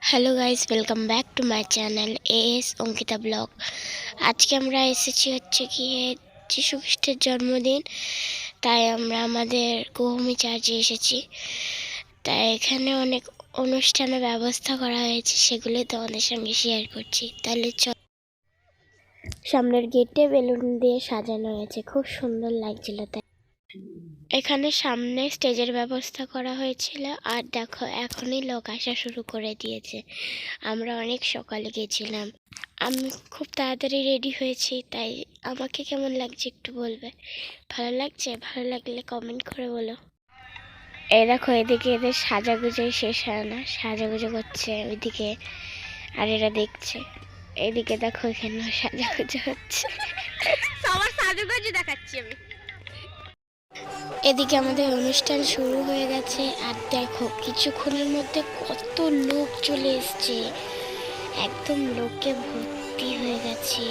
Hello guys, welcome back to my channel as Ankita blog. আজকে আমরা এসেছি হচ্ছে গিয়ে যীশু খ্রিস্টের জন্মদিন, তাই আমরা আমাদের গৌমী চার্চে এসেছি। তাই এখানে অনেক অনুষ্ঠানের ব্যবস্থা করা হয়েছে, সেগুলো তোমাদের সঙ্গে শেয়ার করছি। তাহলে সামনের গেটে বেলুন দিয়ে সাজানো হয়েছে, খুব সুন্দর লাগছিল। তাই এখানে সামনে স্টেজের ব্যবস্থা করা হয়েছিল। আর দেখো, এখনই লোক আসা শুরু করে দিয়েছে। আমরা অনেক সকালে গেছিলাম। আমি খুব তাড়াতাড়ি রেডি হয়েছি, তাই আমাকে কেমন লাগছে একটু বলবে। ভালো লাগছে? ভালো লাগলে কমেন্ট করে বলো। এই দেখো, এদিকে এদের সাজাগুজোই শেষ হয় না, সাজাগুজো করছে ওইদিকে, আর এরা দেখছে। এদিকে দেখো, এখানে সাজাগুজো হচ্ছে। সবার সাজুগুজু দেখাচ্ছি আমি। এদিকে আমাদের অনুষ্ঠান শুরু হয়ে গেছে। আর দেখো, কিছুক্ষণের মধ্যে কত লোক চলে এসছে, একদম লোকে ভর্তি হয়ে গেছে,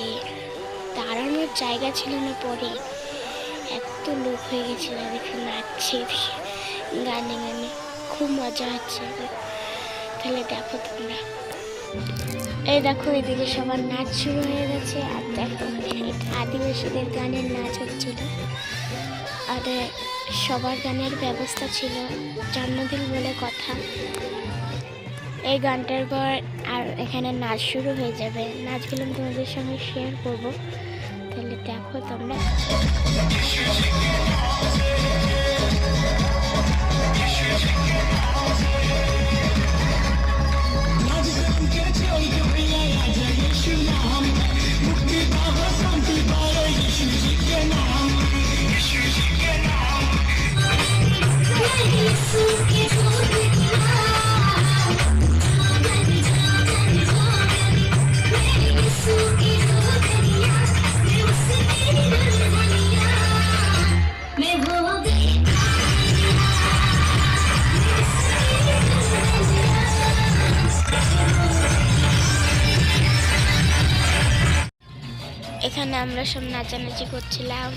দাঁড়ানোর জায়গা ছিল না। পরে এত লোক হয়ে গেছিল, দেখে নাচছে, গানে গানে খুব মজা হচ্ছে। তাহলে দেখো তোমরা, এই দেখো এদিকে সবার নাচ শুরু হয়ে গেছে। আর দেখো, আদিবাসীদের গানের নাচ হচ্ছিল। আর সবার গানের ব্যবস্থা ছিল, জন্মদিন বলে কথা। এই গানটার পর আর এখানে নাচ শুরু হয়ে যাবে। নাচগুলো আমি তোমাদের সঙ্গে শেয়ার করবো, তাহলে দেখো তোমরা। এখানে আমরা সব নাচানাচি করছিলাম,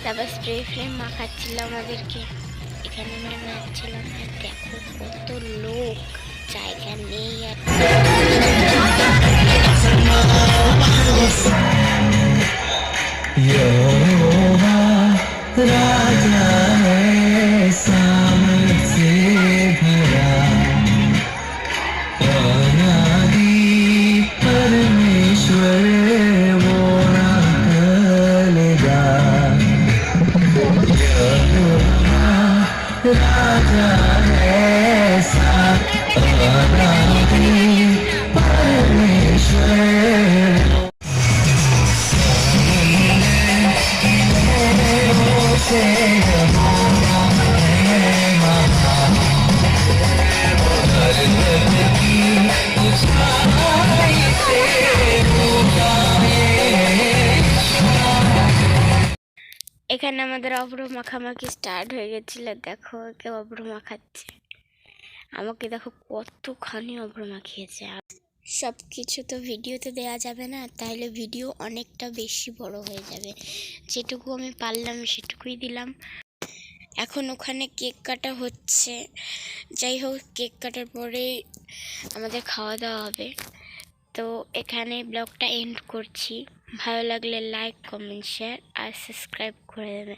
তারপর স্প্রে ফ্রেম মাখাচ্ছিল আমাদেরকে। এখানে আমরা নাচছিলাম। আর দেখো কত লোক, জায়গা নেই। আর राजा है सामर्थ से भरा, अनादि परमेश्वर वो ना टलेगा। यहोवा राजा है अनादि परमेश्वर। এখানে আমাদের অভ্র মাখামাখি স্টার্ট হয়ে গেছিল। দেখো, কেউ অভ্র মাখাচ্ছে, আমাকে দেখো কতখানি অভ্র মাখিয়েছে। আর সব কিছু তো ভিডিওতে দেওয়া যাবে না, তাহলে ভিডিও অনেকটা বেশি বড় হয়ে যাবে। যেটুকু আমি পারলাম সেটুকুই দিলাম। এখন ওখানে কেক কাটা হচ্ছে। যাই হোক, কেক কাটার পরে আমাদের খাওয়া দাওয়া হবে। তো এখানে ব্লগটা এন্ড করছি। ভালো লাগলে লাইক, কমেন্ট, শেয়ার আর সাবস্ক্রাইব করে দেবে।